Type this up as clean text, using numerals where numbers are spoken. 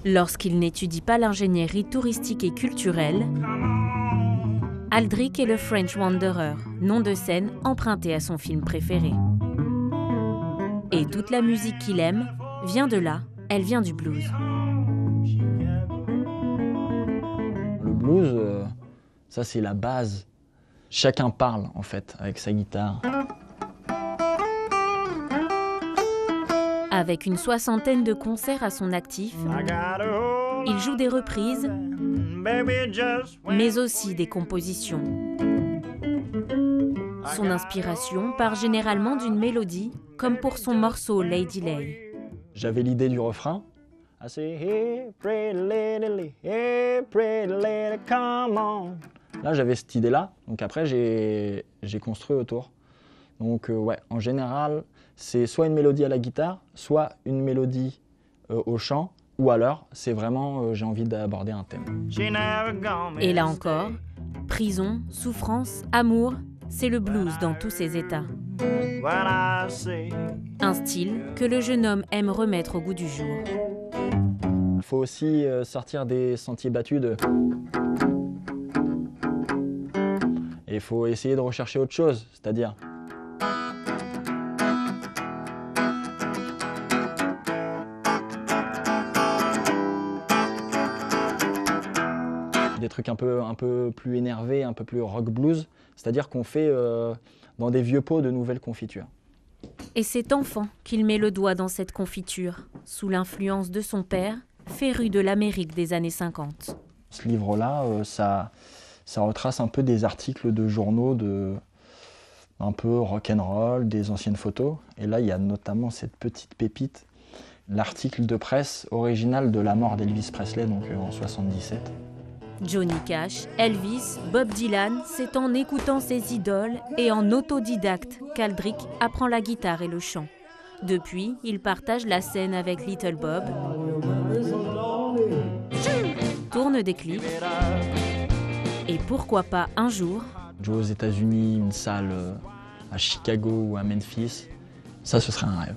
Lorsqu'il n'étudie pas l'ingénierie touristique et culturelle, Aldrich est le French Wanderer, nom de scène emprunté à son film préféré. Et toute la musique qu'il aime vient de là, elle vient du blues. Le blues, ça c'est la base. Chacun parle en fait avec sa guitare. Avec une soixantaine de concerts à son actif, il joue des reprises, mais aussi des compositions. Son inspiration part généralement d'une mélodie, comme pour son morceau Lady Lay. J'avais l'idée du refrain. I say, hey, pretty lady, hey, pretty lady, come on. Là, j'avais cette idée-là, donc après, j'ai construit autour. Donc, ouais, en général, c'est soit une mélodie à la guitare, soit une mélodie au chant, ou alors, c'est vraiment, j'ai envie d'aborder un thème. Et là encore, prison, souffrance, amour, c'est le blues dans tous ses états. Un style que le jeune homme aime remettre au goût du jour. Il faut aussi sortir des sentiers battus Et il faut essayer de rechercher autre chose, c'est-à-dire des trucs un peu plus énervés, un peu plus rock blues, c'est-à-dire qu'on fait dans des vieux pots de nouvelles confitures. Et c'est enfant qu'il met le doigt dans cette confiture, sous l'influence de son père, féru de l'Amérique des années 50. Ce livre-là, ça retrace un peu des articles de journaux un peu rock'n'roll, des anciennes photos. Et là, il y a notamment cette petite pépite, l'article de presse original de la mort d'Elvis Presley, donc en 77. Johnny Cash, Elvis, Bob Dylan, c'est en écoutant ses idoles et en autodidacte qu'Aldrich apprend la guitare et le chant. Depuis, il partage la scène avec Little Bob, tourne des clips et pourquoi pas un jour jouer aux États-Unis, une salle à Chicago ou à Memphis, ça ce serait un rêve.